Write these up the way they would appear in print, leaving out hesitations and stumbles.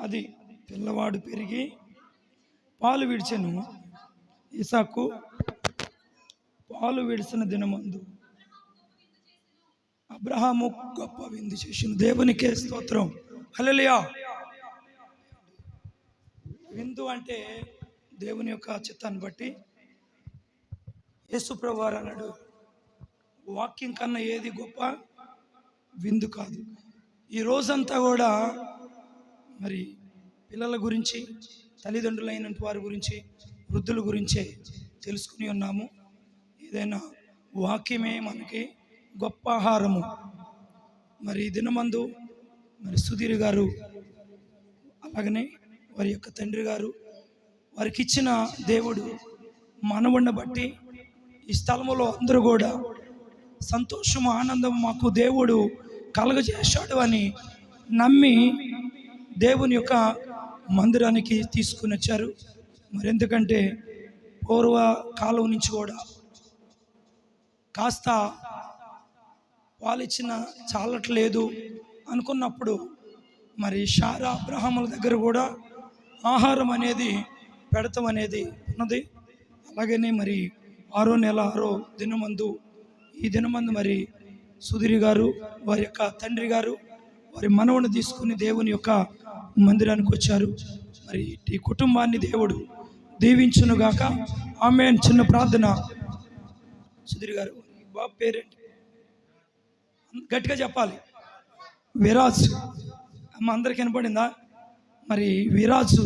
అది పిల్లవాడు పెరిగి పాలు విడిచెను. ఇసాకు పాలు విడిచిన దినమందు అబ్రహాము గొప్ప విందు చేసిన. దేవునికే స్తోత్రం. హల్లెలూయా. విందు అంటే దేవుని యొక్క చిత్తాన్ని బట్టి యేసు ప్రభువారు అన్నాడు, వాక్యం కన్నా ఏది గొప్ప విందు కాదు. ఈ రోజంతా కూడా మరి పిల్లల గురించి, తల్లిదండ్రులైన వారి గురించి, వృద్ధుల గురించే తెలుసుకుని ఉన్నాము. ఏదైనా వాక్యమే మనకి గొప్ప ఆహారము. మరి ఈ దినమందు మరి సుధీర్ గారు, అలాగనే వారి యొక్క తండ్రి గారు, వారికి ఇచ్చిన దేవుడు మనవుడిని బట్టి ఈ స్థలములో అందరూ కూడా సంతోషము, ఆనందం మాకు దేవుడు కలగజేశాడు అని నమ్మి దేవుని యొక్క మందిరానికి తీసుకుని వచ్చారు. మరి ఎందుకంటే పూర్వ కాలం నుంచి కూడా కాస్త వాళ్ళిచ్చిన చాలట్లేదు అనుకున్నప్పుడు మరి షారా అబ్రహాముల దగ్గర కూడా ఆహారం అనేది పెడతాం అనేది ఉన్నది. అలాగనే మరి 6వ నెల 6వ దినమందు, ఈ దినమందు మరి సుధీర్ గారు, వారి యొక్క తండ్రి గారు, వారి మనవని తీసుకుని దేవుని యొక్క మందిరానికి వచ్చారు. మరి ఈ కుటుంబాన్ని దేవుడు దీవించునుగాక. ఆమేన్. చిన్న ప్రార్థన. సుధీర్ గారు బాబు పేరేంటి? గట్టిగా చెప్పాలి. విరాజ్. అమ్మ అందరికి వినపడిందా? మరి విరాజు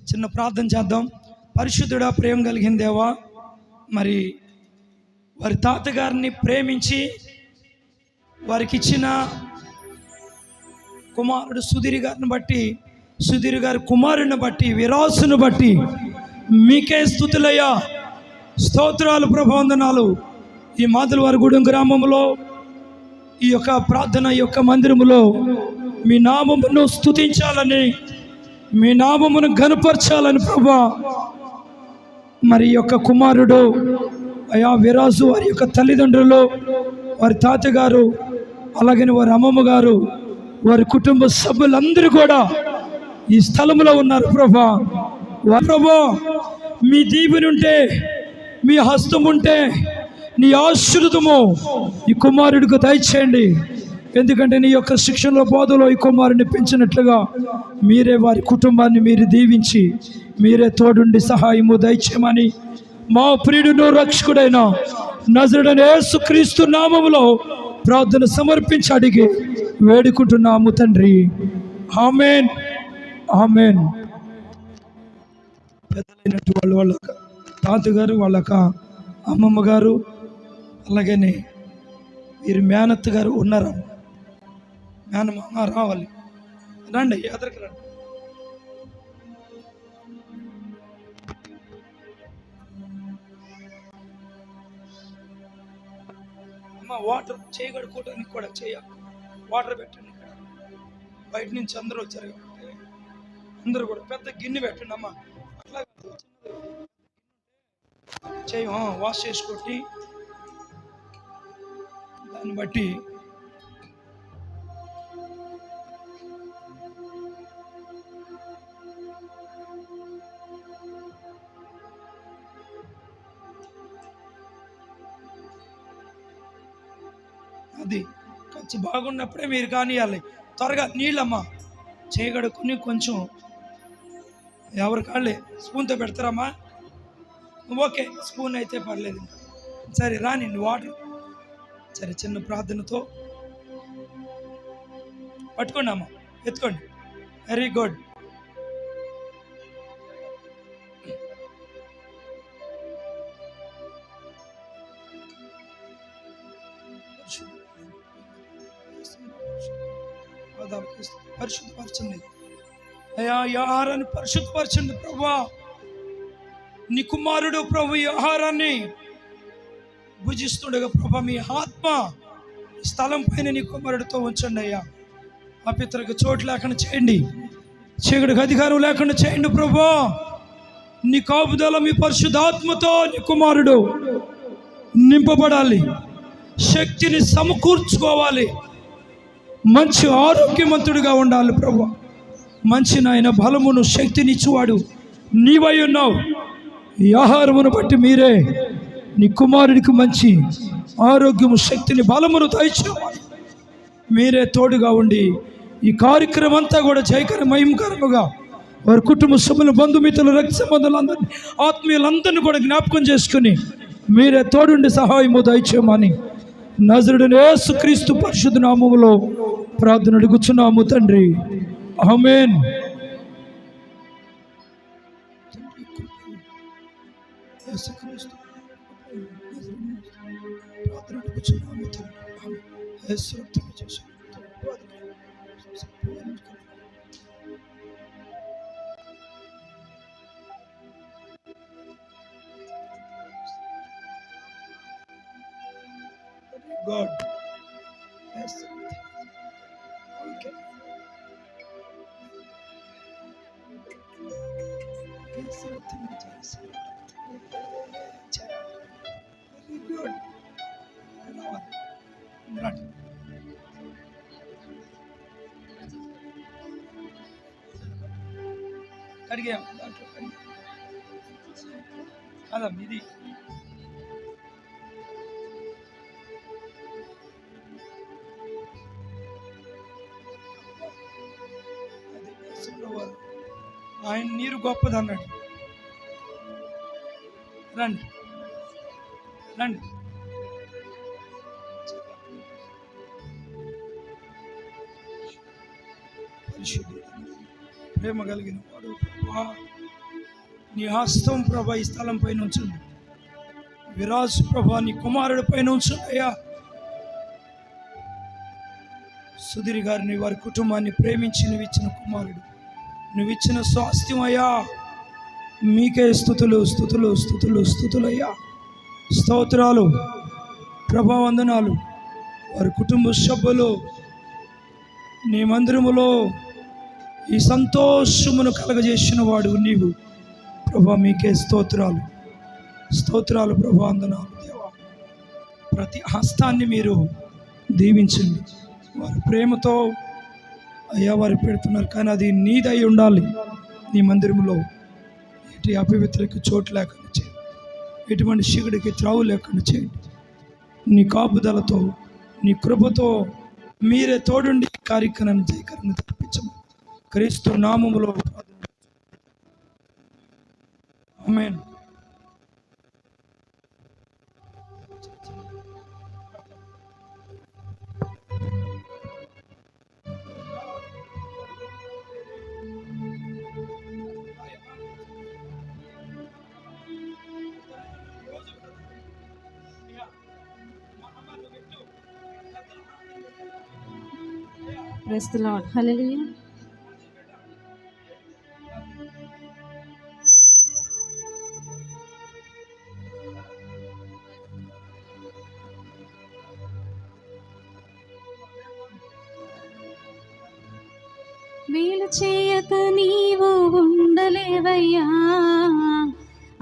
చిన్న ప్రార్థన చేద్దాం. పరిశుద్ధుడా, ప్రేమ కలిగిన దేవా, మరి వారి తాతగారిని ప్రేమించి వారికి ఇచ్చిన కుమారుడు సుధీర్ గారిని బట్టి, సుధీర్ గారి కుమారుని బట్టి, విరాసును బట్టి మీకే స్తుతులయ్యా, స్తోత్రాలు, ప్రభావందనాలు. ఈ మాదులవారిగూడెం గ్రామంలో ఈ యొక్క ప్రార్థన, ఈ యొక్క మందిరములో మీ నామమును స్తుతించాలని, మీ నామమును ఘనపరచాలని ప్రభా, మరి యొక్క కుమారుడు అయా విరాజు, వారి యొక్క తల్లిదండ్రులు, వారి తాతగారు, అలాగని వారి అమ్మమ్మ గారు, వారి కుటుంబ సభ్యులందరూ కూడా ఈ స్థలంలో ఉన్నారు ప్రభా. ప్రభా, మీ దీవెన ఉంటే, మీ హస్తం ఉంటే, నీ ఆశీర్వాదము ఈ కుమారుడికి దయచేయండి. ఎందుకంటే నీ యొక్క శిక్షణలో, బోధలో ఈ కుమారుడిని పెంచినట్లుగా మీరే వారి కుటుంబాన్ని మీరు దీవించి మీరే తోడుండి సహాయము దయచేయమని మా ప్రియుడును రక్షకుడైన నజరుడైన యేసుక్రీస్తు నామములో ప్రార్థన సమర్పించి అడిగి వేడుకుంటున్నాము తండ్రి. ఆమేన్, ఆమేన్. పెద్దలైనట్టు వాళ్ళ తాతగారు, వాళ్ళక అమ్మమ్మ గారు, అలాగనే వీరి మేనత్త గారు ఉన్నారా? మేనమామ రావాలి, రండి, ఎదరికి రండి. అమ్మ వాటర్ చేయగడుకోవడానికి కూడా వాటర్ పెట్టండి. ఇక్కడ బయట నుంచి అందరూ వచ్చారు కాబట్టి అందరూ కూడా పెద్ద గిన్నె పెట్టండి అమ్మ. అట్లా చేయ వాష్ చేసుకోటి, దాన్ని బట్టి అది ఖర్చు బాగున్నప్పుడే మీరు కానియాలి. త్వరగా నీళ్ళమ్మా చేయగడుకుని కొంచెం ఎవరి కాళ్ళే స్పూన్తో పెడతారమ్మా. ఓకే, స్పూన్ అయితే పర్లేదు. సరే రాని వాటర్. సరే, చిన్న ప్రార్థనతో పట్టుకోండి అమ్మా, ఎత్తుకోండి. Very good. పరిశుద్ధపరచండి అయ్యా, ఈ ఆహారాన్ని పరిశుద్ధపరచండి ప్రభువా. నీ కుమారుడు ప్రభు ఈ ఆహారాన్ని భుజిస్తుండగా ప్రభా, మీ ఆత్మ ఈ స్థలం పైన నీ కుమారుడితో ఉంచండి అయ్యా. అపిత్రకు చోటు లేకుండా చేయండి, చీకటికి అధికారం లేకుండా చేయండి ప్రభా. నీ కాపుదల, మీ పరిశుద్ధాత్మతో నీ కుమారుడు నింపబడాలి, శక్తిని సమకూర్చుకోవాలి, మంచి ఆరోగ్యవంతుడిగా ఉండాలి ప్రభు. మంచి నాయన బలమును శక్తినిచ్చువాడు నీవై ఉన్నావు. ఈ ఆహారమును బట్టి మీరే నీ కుమారుడికి మంచి ఆరోగ్యము, శక్తిని, బలమును దయచేయాలి. మీరే తోడుగా ఉండి ఈ కార్యక్రమం అంతా కూడా జయకర మహిమకరముగా వారి కుటుంబ సభ్యులు, బంధుమిత్రులు, రక్త సంబంధులందరినీ, ఆత్మీయులందరినీ కూడా జ్ఞాపకం చేసుకుని మీరే తోడుండి సహాయము దయచేయమని నజరుడైన యేసుక్రీస్తు పరిశుద్ధ నామములో ప్రార్థన అడుగుచున్నాము తండ్రి. ఆమేన్. God. Yes. Okay. Very good. Right. కడిగా దాంట్లో కాదా ఇది ఆయన నీరు గొప్పది అన్నాడు. రండి రండి. ప్రేమ కలిగిన వాడు ప్రభా, నీ హస్తం ప్రభా ఈ స్థలం పైన ఉంచండి. విరాజు ప్రభా నీ కుమారుడి పైన ఉంచండి అయ్యా. సుధీర్ గారిని, వారి కుటుంబాన్ని ప్రేమించి నువ్వు ఇచ్చిన కుమారుడు, నువ్వు ఇచ్చిన స్వాస్థ్యం అయ్యా. మీకే స్తుతులు స్తుతులు స్తుతులు స్తుతులయ్యా. స్తోత్రాలు, ప్రభావందనాలు. వారి కుటుంబ సభ్యులు నీ మందిరములో ఈ సంతోషమును కలగజేసిన వాడు నీవు ప్రభా. మీకే స్తోత్రాలు స్తోత్రాలు, ప్రభావందనాలు. దేవా, ప్రతి హస్తాన్ని మీరు దీవించండి. వారి ప్రేమతో అయ్యా వారు పెడుతున్నారు, కానీ అది నీదై ఉండాలి. నీ మందిరంలో ఎటు అపవిత్రకి చోటు లేకుండా చేయండి, ఎటువంటి శిగుడికి త్రావు లేకుండా చేయండి. నీ కాపుదలతో, నీ కృపతో మీరే తోడుండి కార్యక్రమాన్ని జయకరంగా తెప్పించమని క్రీస్తు నామములో ఆమేన్. Praise the Lord. Hallelujah. మేలు చేయక నీవు ఉండలేవయ్యా,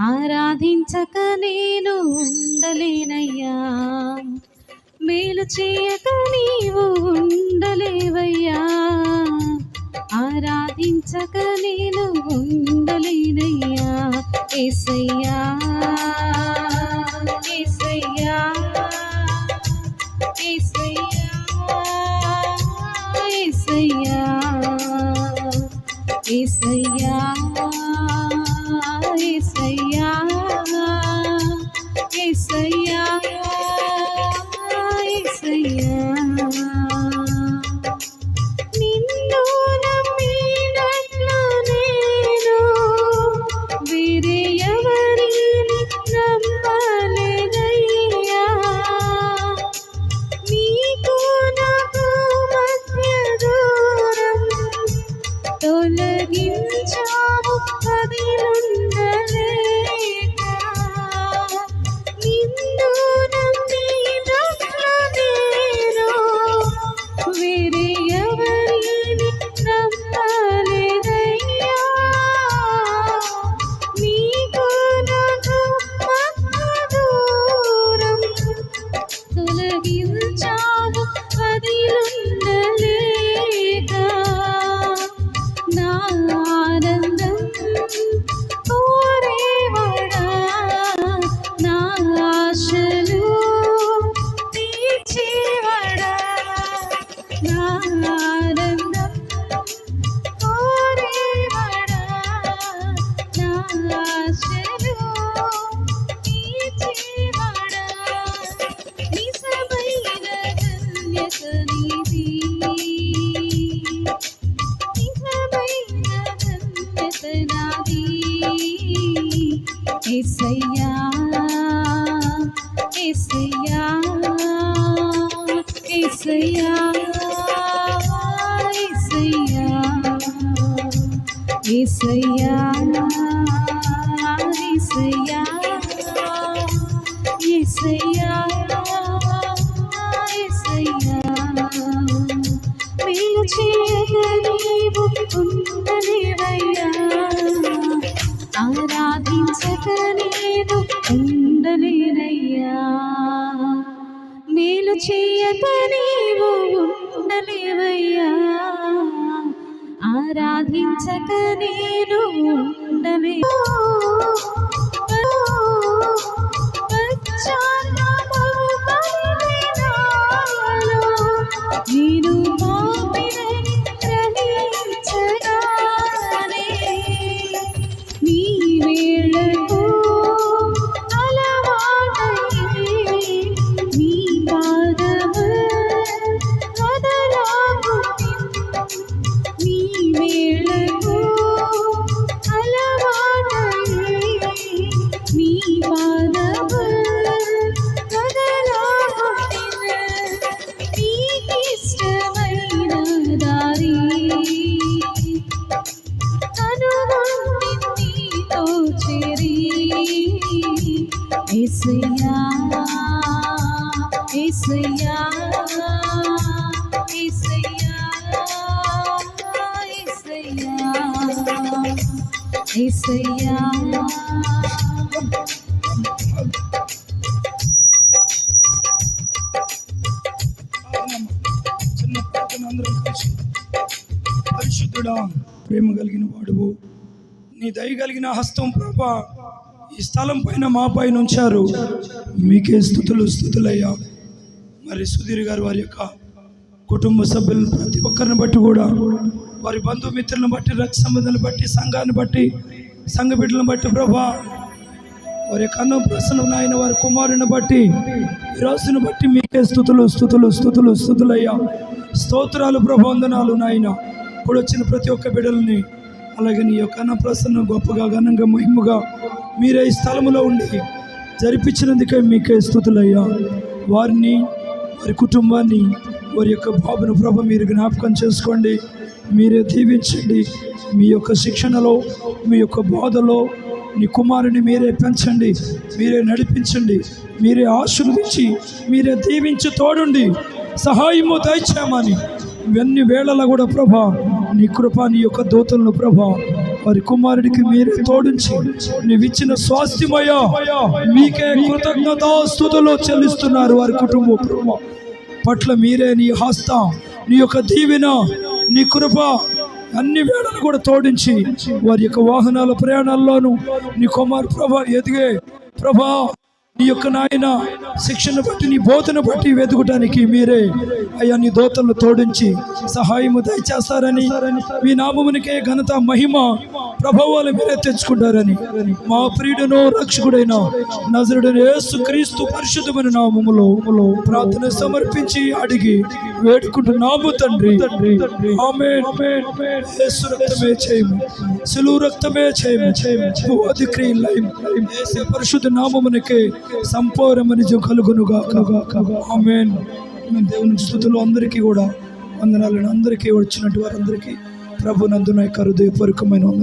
ఆరాధించక నేను ఉండలేనయ్యా. మేలు చేయక నీవు ఉండలేవయ్యా, ఆరాధించక నేను ఉండలేనయ్యా. యేసయ్యా యేసయ్యా యేసయ్యా యేసయ్యా యేసయ్యా యేసయ్యా యేసయ్యా యేసయ్యా. నిన్ను నమ్మినట్లు నేను వేరే ఎవరిని యేసయ్యా యేసయ్యా యేసయ్యా యేసయ్యా యేసయ్యా యేసయ్యా యేసయ్యా యేసయ్యా మేలు చేయగా నీవు ఉండలేవయ్యా ఆరాధించక నేను ఉండలేనయ్యా మేలు చేయక నీవు ఉండలేవయ్యా ఆరాధించక నేను ఉండలే నేను పాపినని గ్రహించగానే నీ వేళకు అలవాటై నీ పాదము వదలకు నీ వేళకు అలవాటై నీ పాదము వదలకు నీకిష్టమైన దారి కనుగొని నీతో చేరి యేసయ్యా యేసయ్యా యేసయ్యా యేసయ్యా యేసయ్యా చిన్న ప్రార్థన అందరం కలిసి. పరిశుద్ధుడా, ప్రేమ కలిగిన వాడువు, నీ దయ కలిగిన హస్తం ప్రభా ఈ స్థలం పైన మా పైన ఉంచారు. మీకే స్తుతులయ్యా. మరి సుధీర్ గారు వారి యొక్క కుటుంబ సభ్యులను ప్రతి ఒక్కరిని బట్టి కూడా, వారి బంధుమిత్రులను బట్టి, రక్త సంబంధాలను బట్టి, సంఘాన్ని బట్టి, సంఘ బిడ్డలను బట్టి ప్రభా, వారి యొక్క అన్నం ప్రసన్నం నాయన, వారి కుమారుని బట్టి, ఈ రోజును బట్టి మీకే స్తుతులయ్యా. స్తోత్రాలు ప్రభా, వందనాలు నాయన. ఇప్పుడు వచ్చిన ప్రతి ఒక్క బిడ్డలని, అలాగే నీ యొక్క అన్న ప్రసన్నం గొప్పగా, ఘనంగా, మహిమగా మీరే ఈ స్థలములో ఉండి జరిపించినందుకే మీకే స్తుతులయ్యా. వారిని, వారి కుటుంబాన్ని, వారి యొక్క బాబును ప్రభు మీరు జ్ఞాపకం చేసుకోండి. మీరే దీవించండి. మీ యొక్క శిక్షణలో, మీ యొక్క బోధలో నీ కుమారుని మీరే పెంచండి, మీరే నడిపించండి, మీరే ఆశీర్వదించి, మీరే దీవించి తోడుండి సహాయము దయచేయమని ఇవన్నీ వేళలా కూడా ప్రభా నీ కృప, నీ యొక్క దూతలను ప్రభా వారి కుమారుడికి మీరే తోడించి నీవిచ్చిన స్వాస్థ్యమయ్యా మీకే కృతజ్ఞతాస్తుతులు చెల్లిస్తున్నారు. వారి కుటుంబం ప్రభా పట్ల మీరే నీ హస్త, నీ యొక్క దీవెన, నీ కృప అన్ని వేళలు కూడా తోడించి వారి యొక్క వాహనాల ప్రయాణాల్లోనూ నీ కుమారు ప్రభా ఎదిగే ప్రభా నీ యొక్క నాయన శిక్షణ బట్టి, నీ బోధన బట్టి వెతుకటానికి మీరే అయ్యా నీ దోతలను తోడించి సహాయము దయచేస్తారని, మీ నామమునికే ఘనత, మహిమ, ప్రభావాలు మీరే తెచ్చుకుంటారని మా ప్రియుడను రక్షకుడైన నజరుడైన యేసుక్రీస్తు పరిశుద్ధమైన నామములో ప్రార్థన సమర్పించి అడిగి వేడుకుంటున్నాము తండ్రి. ఆమేన్. యేసు రక్తమే చేయము, సిలువ రక్తమే చేయము, భూది క్రియలైము యేసు పరిశుద్ధ నామమునికే సంపూర్ణ నిజం కలుగునుగా. ఆమేన్. దేవుని స్తుతులు అందరికీ కూడా వందనాలను, అందరికీ వచ్చినట్టు వారందరికీ ప్రభు నందు నా యొక్క హృదయపూర్వకమైన వందనాలు.